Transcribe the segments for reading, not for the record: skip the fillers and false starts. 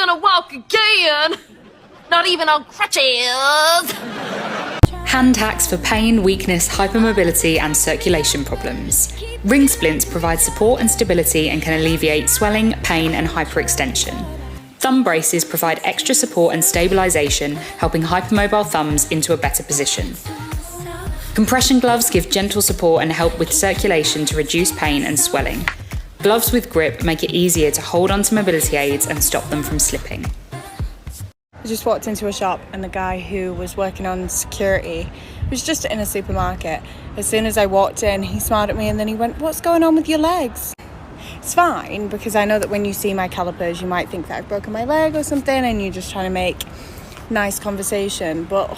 gonna walk again. Not even on crutches. Hand hacks for pain, weakness, hypermobility and circulation problems. Ring splints provide support and stability and can alleviate swelling, pain and hyperextension. Thumb braces provide extra support and stabilisation, helping hypermobile thumbs into a better position. Compression gloves give gentle support and help with circulation to reduce pain and swelling. Gloves with grip make it easier to hold onto mobility aids and stop them from slipping. I just walked into a shop and the guy who was working on security was just in a supermarket. As soon as I walked in, he smiled at me and then he went, "What's going on with your legs?" It's fine, because I know that when you see my calipers, you might think that I've broken my leg or something and you're just trying to make nice conversation. But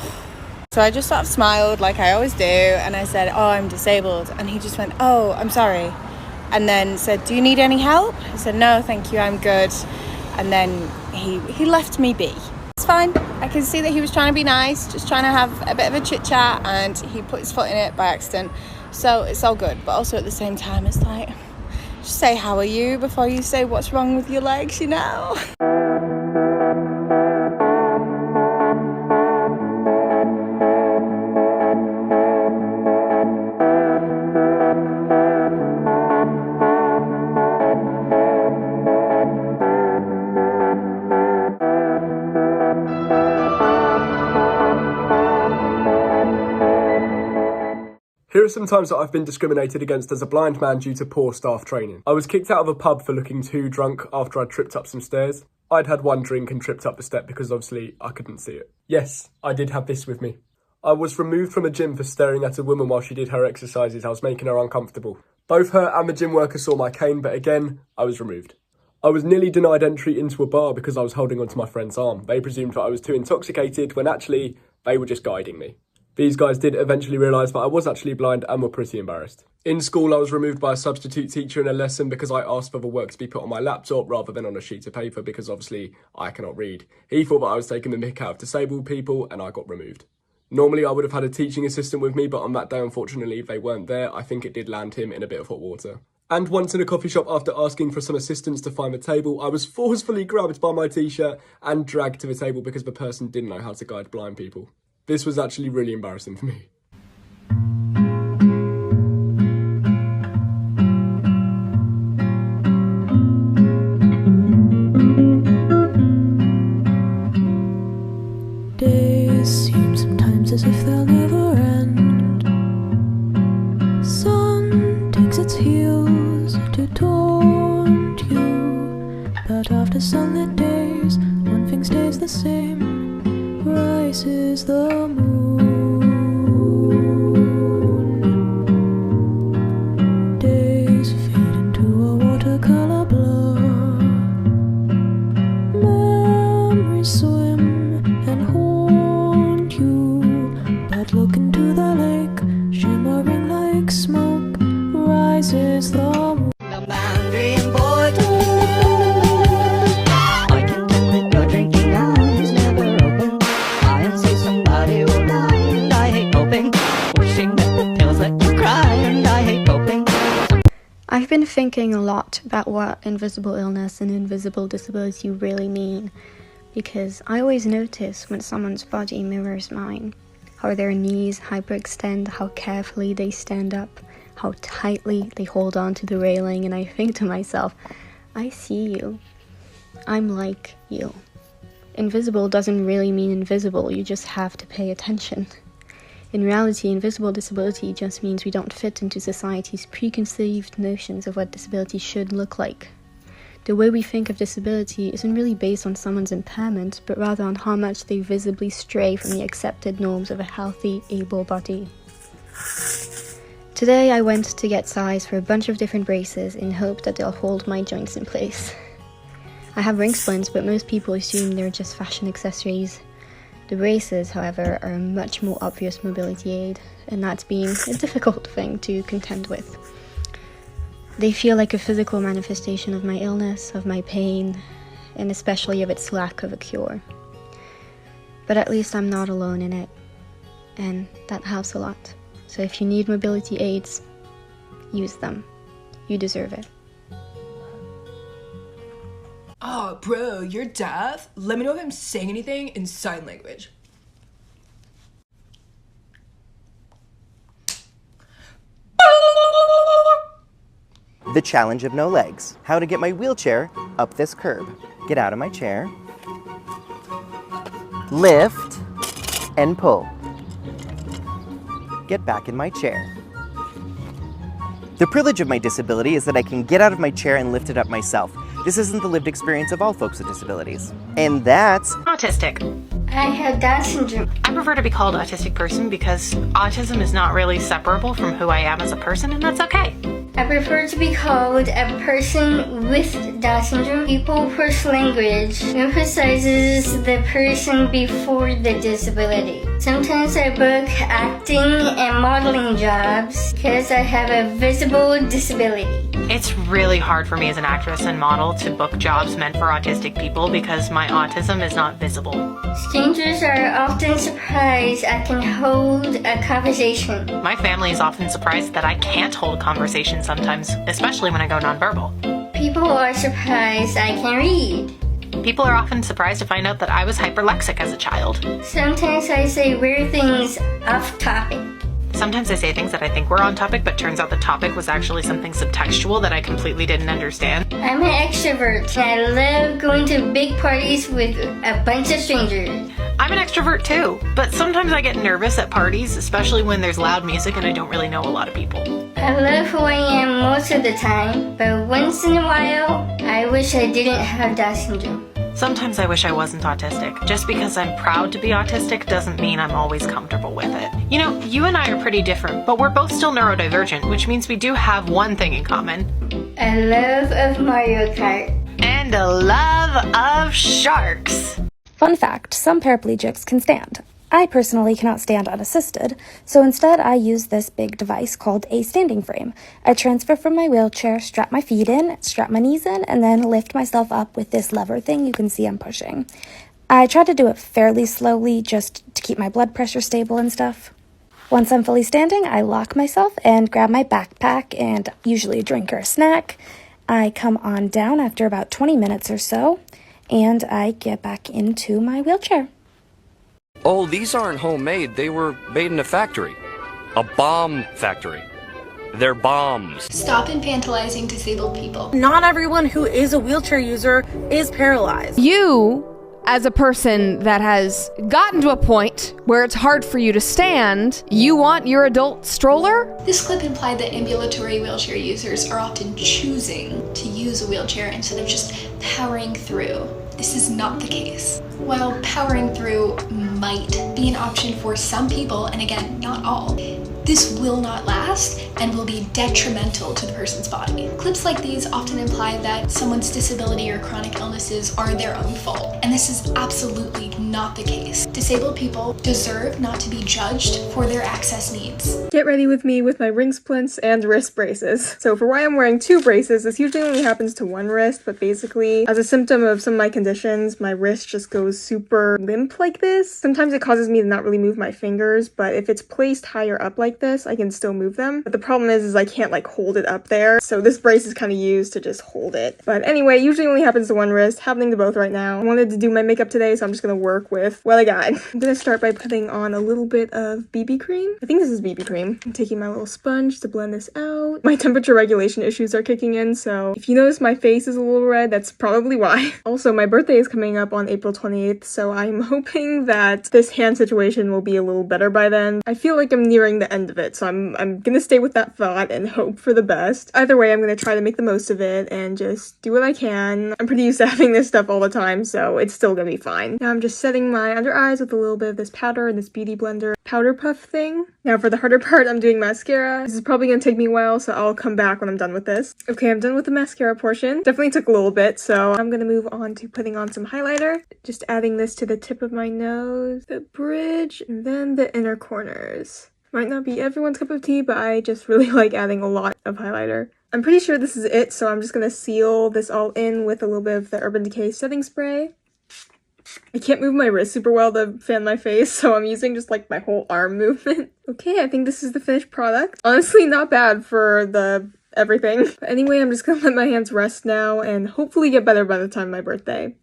so I just sort of smiled like I always do and I said, "Oh, I'm disabled." And he just went, "Oh, I'm sorry." And then said, "Do you need any help?" I said, "No, thank you, I'm good." And then he left me be. It's fine. I can see that he was trying to be nice, just trying to have a bit of a chit chat, and he put his foot in it by accident. So it's all good. But also at the same time, it's like, just say "how are you" before you say what's wrong with your legs, you know? Here are some times that I've been discriminated against as a blind man due to poor staff training. I was kicked out of a pub for looking too drunk after I'd tripped up some stairs. I'd had one drink and tripped up the step because obviously I couldn't see it. Yes, I did have this with me. I was removed from a gym for staring at a woman while she did her exercises. I was making her uncomfortable. Both her and the gym worker saw my cane, but again, I was removed. I was nearly denied entry into a bar because I was holding onto my friend's arm. They presumed that I was too intoxicated when actually they were just guiding me. These guys did eventually realise that I was actually blind and were pretty embarrassed. In school, I was removed by a substitute teacher in a lesson because I asked for the work to be put on my laptop rather than on a sheet of paper because obviously I cannot read. He thought that I was taking the mick out of disabled people and I got removed. Normally I would have had a teaching assistant with me, but on that day unfortunately they weren't there. I think it did land him in a bit of hot water. And once in a coffee shop, after asking for some assistance to find the table, I was forcefully grabbed by my t-shirt and dragged to the table because the person didn't know how to guide blind people. This was actually really embarrassing for me. Days seem sometimes as if they'll never end. Sun takes its heels to taunt you, but after sunlit days, one thing stays the same. Rises the moon. Days fade into a watercolor blur. Memories swim and haunt you, but look into the lake, shimmering like smoke. Rises the moon. I've been thinking a lot about what invisible illness and invisible disability really mean, because I always notice when someone's body mirrors mine, how their knees hyperextend, how carefully they stand up, how tightly they hold on to the railing, and I think to myself, I see you. I'm like you. Invisible doesn't really mean invisible, you just have to pay attention. In reality, invisible disability just means we don't fit into society's preconceived notions of what disability should look like. The way we think of disability isn't really based on someone's impairment, but rather on how much they visibly stray from the accepted norms of a healthy, able body. Today I went to get sized for a bunch of different braces in hope that they'll hold my joints in place. I have ring splints, but most people assume they're just fashion accessories. The braces, however, are a much more obvious mobility aid, and that's been a difficult thing to contend with. They feel like a physical manifestation of my illness, of my pain, and especially of its lack of a cure. But at least I'm not alone in it, and that helps a lot. So if you need mobility aids, use them. You deserve it. Oh, bro, you're deaf? Let me know if I'm saying anything in sign language. The challenge of no legs. How to get my wheelchair up this curb. Get out of my chair. Lift and pull. Get back in my chair. The privilege of my disability is that I can get out of my chair and lift it up myself. This isn't the lived experience of all folks with disabilities. And that's autistic. I have Down syndrome. I prefer to be called autistic person because autism is not really separable from who I am as a person, and that's okay. I prefer to be called a person with Down syndrome. People's language emphasizes the person before the disability. Sometimes I book acting and modeling jobs because I have a visible disability. It's really hard for me as an actress and model to book jobs meant for autistic people because my autism is not visible. Strangers are often surprised I can hold a conversation. My family is often surprised that I can't hold a conversation sometimes, especially when I go nonverbal. People are surprised I can read. People are often surprised to find out that I was hyperlexic as a child. Sometimes I say weird things off topic. Sometimes I say things that I think were on topic, but turns out the topic was actually something subtextual that I completely didn't understand. I'm an extrovert and I love going to big parties with a bunch of strangers. I'm an extrovert too, but sometimes I get nervous at parties, especially when there's loud music and I don't really know a lot of people. I love who I am most of the time, but once in a while, I wish I didn't have Down syndrome. Sometimes I wish I wasn't autistic. Just because I'm proud to be autistic doesn't mean I'm always comfortable with it. You know, you and I are pretty different, but we're both still neurodivergent, which means we do have one thing in common. A love of Mario Kart. And a love of sharks. Fun fact, some paraplegics can stand. I personally cannot stand unassisted, so instead I use this big device called a standing frame. I transfer from my wheelchair, strap my feet in, strap my knees in, and then lift myself up with this lever thing you can see I'm pushing. I try to do it fairly slowly just to keep my blood pressure stable and stuff. Once I'm fully standing, I lock myself and grab my backpack and usually a drink or a snack. I come on down after about 20 minutes or so, and I get back into my wheelchair. Oh, these aren't homemade. They were made in a factory. A bomb factory. They're bombs. Stop infantilizing disabled people. Not everyone who is a wheelchair user is paralyzed. You, as a person that has gotten to a point where it's hard for you to stand, you want your adult stroller? This clip implied that ambulatory wheelchair users are often choosing to use a wheelchair instead of just powering through. This is not the case. While powering through might be an option for some people, and again, not all, this will not last and will be detrimental to the person's body. Clips like these often imply that someone's disability or chronic illnesses are their own fault, and this is absolutely not the case. Disabled people deserve not to be judged for their access needs. Get ready with me with my ring splints and wrist braces. So for why I'm wearing 2 braces, this usually only happens to one wrist, but basically as a symptom of some of my conditions, my wrist just goes super limp like this. Sometimes it causes me to not really move my fingers, but if it's placed higher up like this, I can still move them. But the problem is I can't like hold it up there. So this brace is kind of used to just hold it. But anyway, it usually only happens to one wrist, happening to both right now. I wanted to do my makeup today, so I'm just gonna work with what I got. I'm gonna start by putting on a little bit of BB cream. I think this is BB cream. I'm taking my little sponge to blend this out. My temperature regulation issues are kicking in, so if you notice my face is a little red, that's probably why. Also, my birthday is coming up on April 28th, so I'm hoping that this hand situation will be a little better by then. I feel like I'm nearing the end of it, so I'm gonna stay with that thought and hope for the best. Either way, I'm gonna try to make the most of it and just do what I can. I'm pretty used to having this stuff all the time, so it's still gonna be fine. Now I'm just setting my under eyes with a little bit of this powder and this beauty blender powder puff thing. Now for the harder part, I'm doing mascara. This is probably gonna take me a while, so I'll come back when I'm done with this. Okay, I'm done with the mascara portion. Definitely took a little bit, so I'm gonna move on to putting on some highlighter. Just adding this to the tip of my nose, the bridge, and then the inner corners. Might not be everyone's cup of tea, but I just really like adding a lot of highlighter. I'm pretty sure this is it, so I'm just gonna seal this all in with a little bit of the Urban Decay setting spray. I can't move my wrist super well to fan my face, so I'm using just like my whole arm movement. Okay, I think this is the finished product. Honestly, not bad for the everything. But anyway, I'm just gonna let my hands rest now and hopefully get better by the time of my birthday.